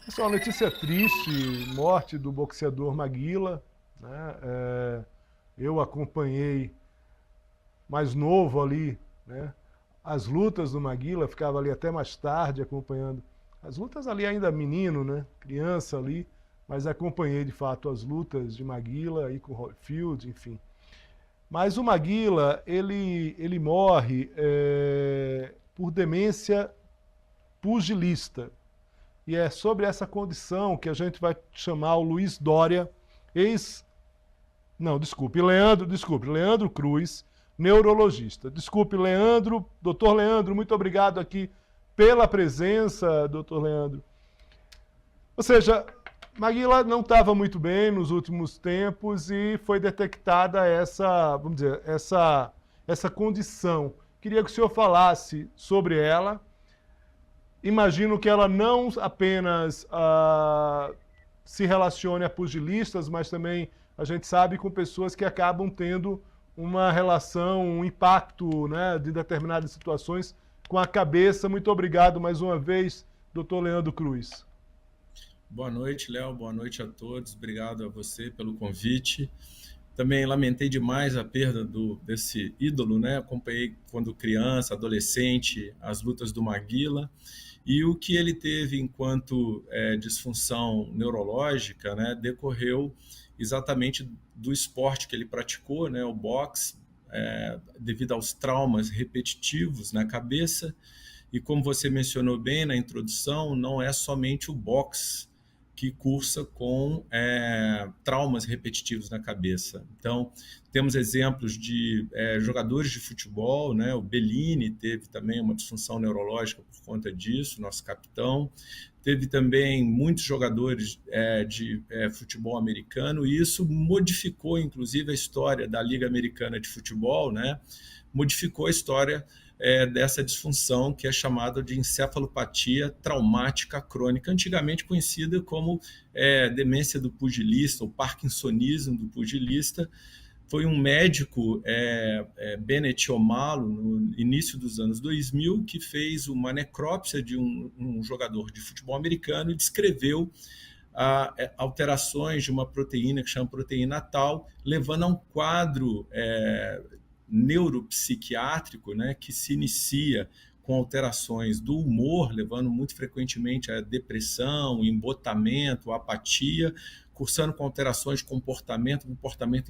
Essa é uma notícia triste, morte do boxeador Maguila, né? Eu acompanhei mais novo ali, né? As lutas do Maguila, ficava ali até mais tarde acompanhando. As lutas ali ainda menino, né? Criança ali, mas acompanhei de fato as lutas de Maguila aí com o Holyfield, enfim. Mas o Maguila, ele morre por demência pugilista. E é sobre essa condição que a gente vai chamar o Luiz Dória, ex. Não, desculpe, Leandro Cruz, neurologista. Desculpe, Leandro, doutor Leandro, muito obrigado aqui pela presença, doutor Leandro. Ou seja, Maguila não estava muito bem nos últimos tempos e foi detectada essa, vamos dizer, essa condição. Queria que o senhor falasse sobre ela. Imagino que ela não apenas se relacione a pugilistas, mas também a gente sabe com pessoas que acabam tendo uma relação, um impacto, né, de determinadas situações com a cabeça. Muito obrigado mais uma vez, doutor Leandro Cruz. Boa noite, Léo. Boa noite a todos. Obrigado a você pelo convite. Também lamentei demais a perda desse ídolo, né? Acompanhei quando criança, adolescente, as lutas do Maguila. E o que ele teve enquanto disfunção neurológica, né, decorreu exatamente do esporte que ele praticou, né, o boxe, devido aos traumas repetitivos na cabeça. E como você mencionou bem na introdução, não é somente o boxe que cursa com traumas repetitivos na cabeça. Então, temos exemplos de jogadores de futebol, né? O Bellini teve também uma disfunção neurológica por conta disso, nosso capitão. Teve também muitos jogadores de futebol americano, e isso modificou, inclusive, a história da Liga Americana de Futebol, né? Modificou a história dessa disfunção que é chamada de encefalopatia traumática crônica, antigamente conhecida como demência do pugilista ou parkinsonismo do pugilista. Foi um médico, Bennett Omalu, no início dos anos 2000, que fez uma necrópsia de um jogador de futebol americano e descreveu alterações de uma proteína que chama proteína tal, levando a um quadro neuropsiquiátrico, né, que se inicia com alterações do humor, levando muito frequentemente a depressão, embotamento, apatia, cursando com alterações de comportamento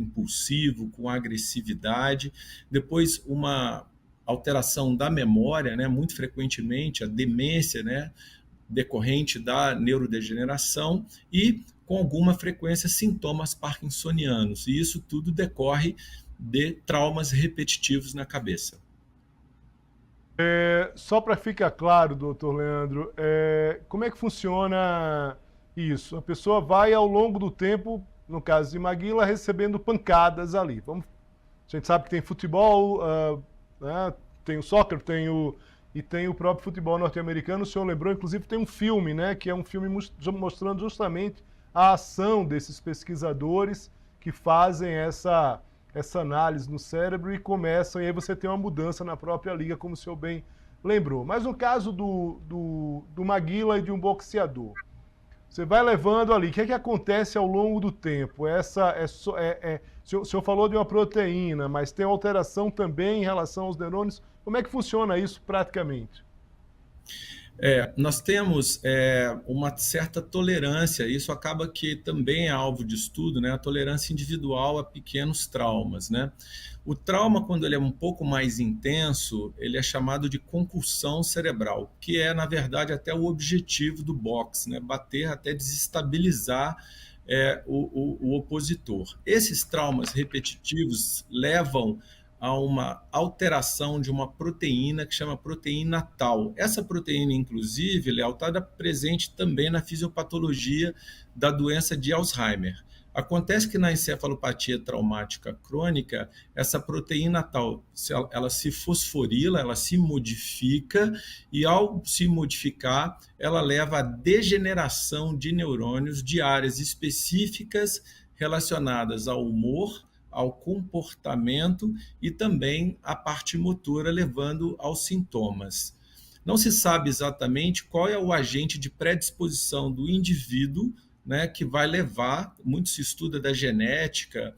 impulsivo, com agressividade, depois uma alteração da memória, né, muito frequentemente a demência, né, decorrente da neurodegeneração e, com alguma frequência, sintomas parkinsonianos. E isso tudo decorre de traumas repetitivos na cabeça. Só para ficar claro, doutor Leandro, como é que funciona isso? A pessoa vai ao longo do tempo, no caso de Maguila, recebendo pancadas ali. A gente sabe que tem futebol, né, tem o soccer, e tem o próprio futebol norte-americano. O senhor lembrou, inclusive, tem um filme, né, que é um filme mostrando justamente a ação desses pesquisadores que fazem essa análise no cérebro e começam, e aí você tem uma mudança na própria liga, como o senhor bem lembrou. Mas no caso do Maguila e de um boxeador, você vai levando ali, o que é que acontece ao longo do tempo? O senhor falou de uma proteína, mas tem alteração também em relação aos neurônios. Como é que funciona isso praticamente? Nós temos uma certa tolerância, isso acaba que também é alvo de estudo, né? A tolerância individual a pequenos traumas, né? O trauma, quando ele é um pouco mais intenso, ele é chamado de concussão cerebral, que é, na verdade, até o objetivo do boxe, né? Bater até desestabilizar o opositor. Esses traumas repetitivos levam a uma alteração de uma proteína que chama proteína tal. Essa proteína, inclusive, Léo, está presente também na fisiopatologia da doença de Alzheimer. Acontece que na encefalopatia traumática crônica, essa proteína tal, ela se fosforila, ela se modifica, e ao se modificar, ela leva à degeneração de neurônios de áreas específicas relacionadas ao humor, ao comportamento e também à parte motora, levando aos sintomas. não se sabe exatamente qual é o agente de predisposição do indivíduo, né, que vai levar, muito se estuda da genética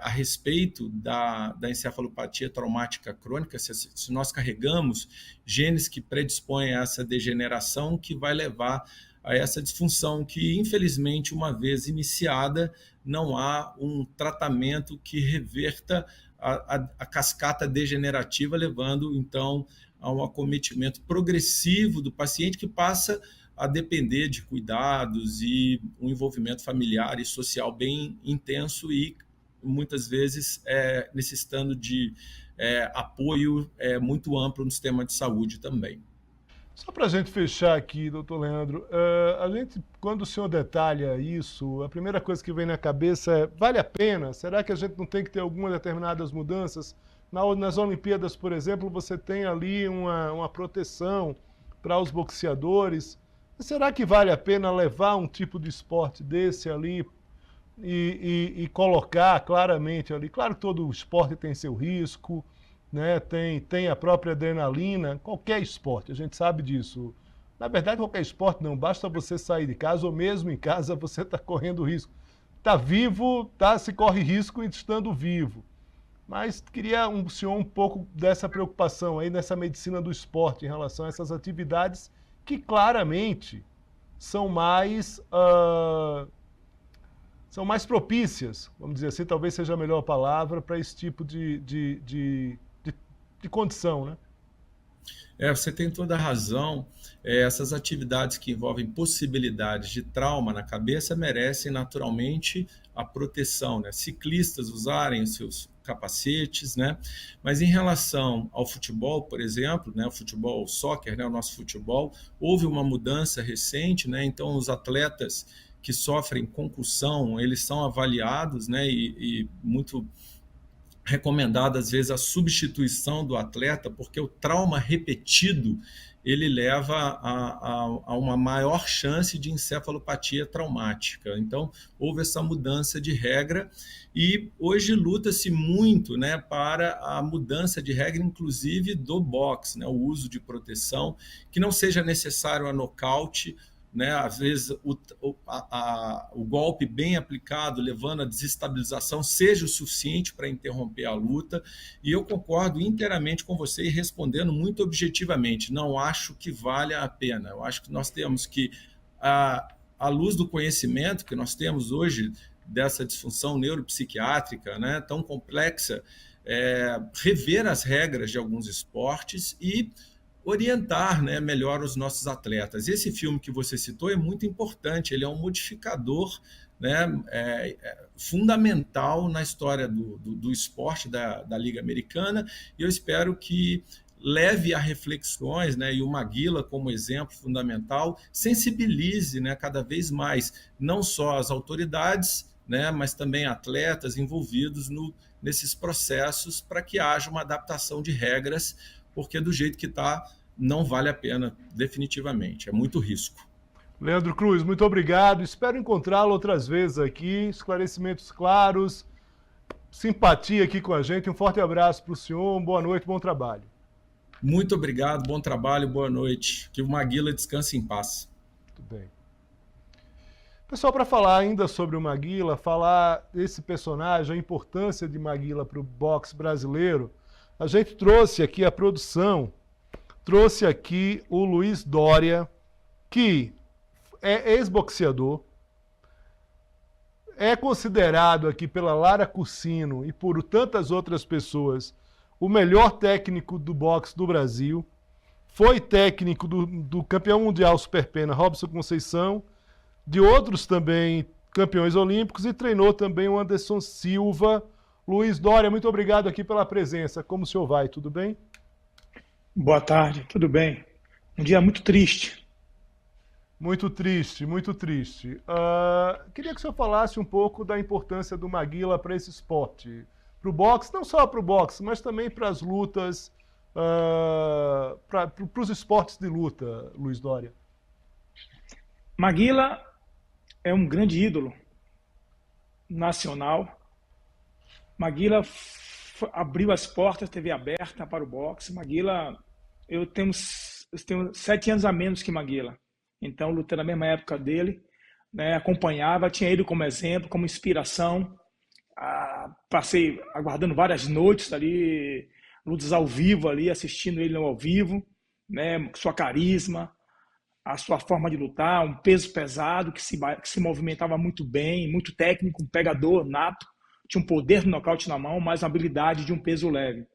a respeito da encefalopatia traumática crônica, se nós carregamos genes que predispõem a essa degeneração, que vai levar a essa disfunção que, infelizmente, uma vez iniciada, não há um tratamento que reverta a cascata degenerativa, levando, então, a um acometimento progressivo do paciente que passa a depender de cuidados e um envolvimento familiar e social bem intenso e, muitas vezes, necessitando de apoio muito amplo no sistema de saúde também. Só para a gente fechar aqui, doutor Leandro, a gente, quando o senhor detalha isso, a primeira coisa que vem na cabeça é, vale a pena? Será que a gente não tem que ter algumas determinadas mudanças? Nas Olimpíadas, por exemplo, você tem ali uma proteção para os boxeadores. Será que vale a pena levar um tipo de esporte desse ali e colocar claramente ali? Claro que todo esporte tem seu risco, né? Tem a própria adrenalina, qualquer esporte, a gente sabe disso. Na verdade, qualquer esporte não, basta você sair de casa, ou mesmo em casa você está correndo risco. Está vivo, se corre risco estando vivo. Mas queria senhor um pouco dessa preocupação aí nessa medicina do esporte em relação a essas atividades que claramente são são mais propícias, vamos dizer assim, talvez seja a melhor palavra, para esse tipo de condição, né? Você tem toda a razão. Essas atividades que envolvem possibilidades de trauma na cabeça merecem naturalmente a proteção, né? Ciclistas usarem os seus capacetes, né? Mas em relação ao futebol, por exemplo, né? O futebol, o soccer, né? O nosso futebol, houve uma mudança recente, né? Então os atletas que sofrem concussão, eles são avaliados, né? E muito recomendada às vezes a substituição do atleta, porque o trauma repetido ele leva a uma maior chance de encefalopatia traumática. Então, houve essa mudança de regra e hoje luta-se muito, né, para a mudança de regra, inclusive do boxe, né, o uso de proteção, que não seja necessário a nocaute, né? Às vezes o golpe bem aplicado, levando à desestabilização, seja o suficiente para interromper a luta. E eu concordo inteiramente com você e respondendo muito objetivamente, não acho que valha a pena. Eu acho que nós temos que, à luz do conhecimento que nós temos hoje dessa disfunção neuropsiquiátrica, né, tão complexa, rever as regras de alguns esportes e orientar, né, melhor os nossos atletas. Esse filme que você citou é muito importante, ele é um modificador, né, fundamental na história do esporte da Liga Americana, e eu espero que leve a reflexões, né, e o Maguila como exemplo fundamental, sensibilize, né, cada vez mais, não só as autoridades, né, mas também atletas envolvidos nesses processos para que haja uma adaptação de regras, porque do jeito que está, não vale a pena, definitivamente. É muito risco. Leandro Cruz, muito obrigado. Espero encontrá-lo outras vezes aqui. Esclarecimentos claros, simpatia aqui com a gente. Um forte abraço para o senhor. Boa noite, bom trabalho. Muito obrigado, bom trabalho, boa noite. Que o Maguila descanse em paz. Muito bem. Pessoal, para falar ainda sobre o Maguila, falar desse personagem, a importância de Maguila para o boxe brasileiro, a gente trouxe aqui a produção, trouxe aqui o Luiz Dória, que é ex-boxeador, é considerado aqui pela Lara Cursino e por tantas outras pessoas o melhor técnico do boxe do Brasil, foi técnico do campeão mundial superpena Robson Conceição, de outros também campeões olímpicos e treinou também o Anderson Silva. Luiz Dória, muito obrigado aqui pela presença. Como o senhor vai? Tudo bem? Boa tarde, tudo bem. Um dia muito triste. Muito triste, muito triste. Queria que o senhor falasse um pouco da importância do Maguila para esse esporte. Para o boxe, não só para o boxe, mas também para as lutas, para os esportes de luta, Luiz Dória. Maguila é um grande ídolo nacional. Maguila abriu as portas, TV aberta para o boxe. Maguila, eu tenho tenho 7 anos a menos que Maguila. Então, lutei na mesma época dele, né? Acompanhava, tinha ele como exemplo, como inspiração. Passei aguardando várias noites ali, lutas ao vivo ali, assistindo ele ao vivo, né? Sua carisma, a sua forma de lutar, um peso pesado que se movimentava muito bem, muito técnico, um pegador nato, tinha um poder no nocaute na mão, mas uma habilidade de um peso leve.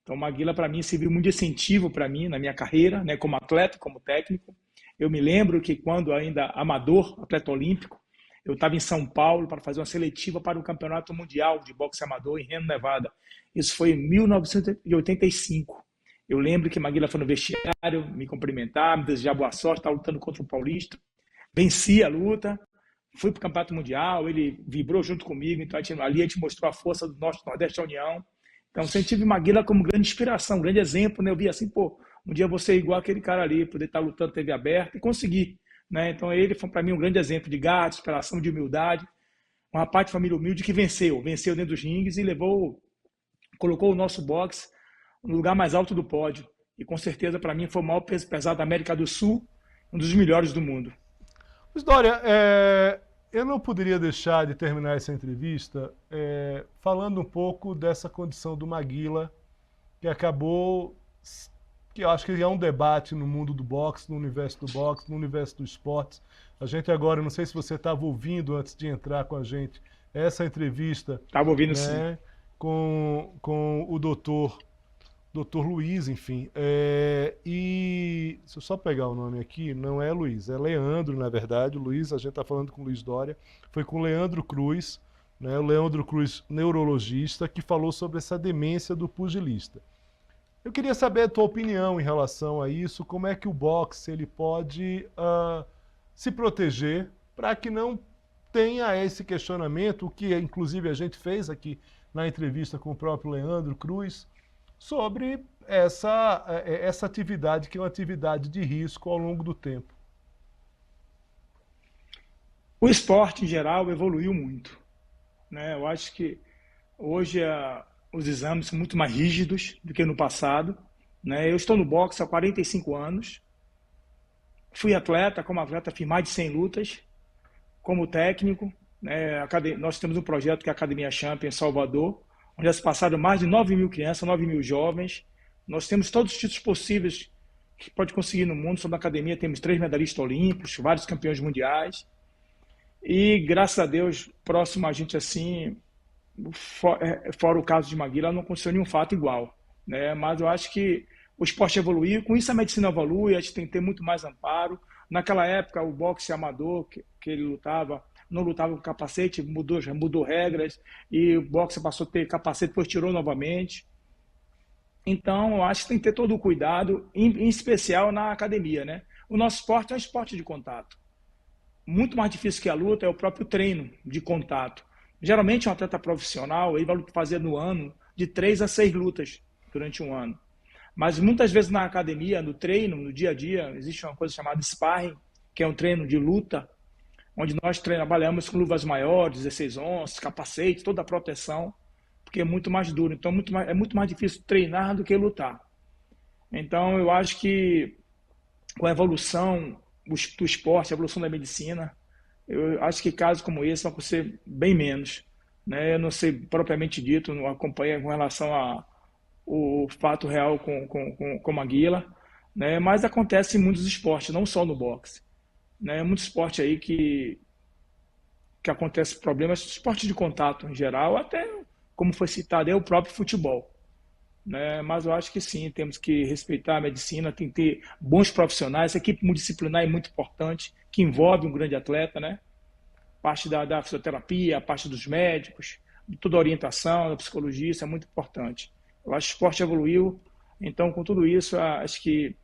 Então, o Maguila, para mim, serviu muito de incentivo para mim na minha carreira, né, como atleta, como técnico. Eu me lembro que quando ainda amador, atleta olímpico, eu estava em São Paulo para fazer uma seletiva para o Campeonato Mundial de Boxe Amador em Reno, Nevada. Isso foi em 1985. Eu lembro que Maguila foi no vestiário me cumprimentar, me desejar boa sorte, estava lutando contra o Paulista. Venci a luta, fui para o Campeonato Mundial, ele vibrou junto comigo, então ali a gente mostrou a força do Norte Nordeste da União. Então, sempre tive Maguila como grande inspiração, grande exemplo, né? Eu vi assim, pô, um dia eu vou ser igual aquele cara ali, poder estar lutando TV aberta e conseguir, né? Então, ele foi para mim um grande exemplo de garra, de inspiração, de humildade. Um rapaz de família humilde que venceu dentro dos ringues e colocou o nosso boxe no lugar mais alto do pódio. E com certeza, para mim, foi o maior peso pesado da América do Sul, um dos melhores do mundo. Dória, eu não poderia deixar de terminar essa entrevista falando um pouco dessa condição do Maguila, que acabou, que eu acho que é um debate no mundo do boxe, no universo do boxe, no universo do esporte. A gente agora, não sei se você estava ouvindo antes de entrar com a gente, essa entrevista. Estava ouvindo, né, sim. com o doutor Luiz, enfim. E se eu só pegar o nome aqui, não é Luiz, é Leandro, na verdade. O Luiz, a gente está falando com o Luiz Dória, foi com o Leandro Cruz, né, o Leandro Cruz, neurologista, que falou sobre essa demência do pugilista. Eu queria saber a tua opinião em relação a isso, como é que o boxe ele pode se proteger para que não tenha esse questionamento, o que inclusive a gente fez aqui na entrevista com o próprio Leandro Cruz, sobre essa atividade, que é uma atividade de risco ao longo do tempo. O esporte, em geral, evoluiu muito, né? Eu acho que hoje os exames são muito mais rígidos do que no passado, né? Eu estou no boxe há 45 anos, fui atleta, como atleta fiz mais de 100 lutas, como técnico, né? Nós temos um projeto que é a Academia Champion em Salvador, onde já se passaram mais de 9.000 crianças, 9.000 jovens. Nós temos todos os títulos possíveis que pode conseguir no mundo. Sobre a academia temos 3 medalhistas olímpicos, vários campeões mundiais. E, graças a Deus, próximo a gente assim, fora o caso de Maguila, não aconteceu nenhum fato igual, né? Mas eu acho que o esporte evoluiu, com isso a medicina evolui, a gente tem que ter muito mais amparo. Naquela época, o boxe amador que ele lutava, não lutava com capacete, mudou regras, e o boxe passou a ter capacete, depois tirou novamente. Então, eu acho que tem que ter todo o cuidado, em especial na academia, né? O nosso esporte é um esporte de contato. Muito mais difícil que a luta é o próprio treino de contato. Geralmente, um atleta profissional, ele vai fazer no ano de 3 a 6 lutas durante um ano. Mas muitas vezes na academia, no treino, no dia a dia, existe uma coisa chamada sparring, que é um treino de luta, onde nós trabalhamos com luvas maiores, 16 onças, capacete, toda a proteção, porque é muito mais duro. Então é muito mais difícil treinar do que lutar. Então eu acho que com a evolução do esporte, a evolução da medicina, eu acho que casos como esse vão acontecer bem menos, né? Eu não sei propriamente dito, não acompanho com relação ao fato real com Maguila, né? Mas acontece em muitos esportes, não só no boxe. Né? Muito esporte aí que acontece problemas, esporte de contato em geral, até como foi citado, é o próprio futebol. Né? Mas eu acho que sim, temos que respeitar a medicina, tem que ter bons profissionais, a equipe multidisciplinar é muito importante, que envolve um grande atleta, né? Parte da fisioterapia, a parte dos médicos, de toda a orientação, da psicologia, isso é muito importante. Eu acho que o esporte evoluiu, então com tudo isso, acho que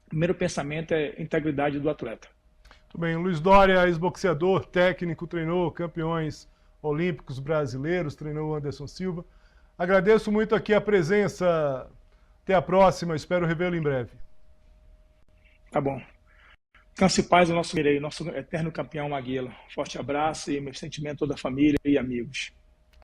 o primeiro pensamento é a integridade do atleta. Muito bem, Luiz Dória, ex-boxeador, técnico, treinou campeões olímpicos brasileiros, treinou o Anderson Silva. Agradeço muito aqui a presença. Até a próxima, espero revê-lo em breve. Tá bom. Descanse em paz o nosso eterno campeão Maguila. Forte abraço e meu sentimento a toda a família e amigos.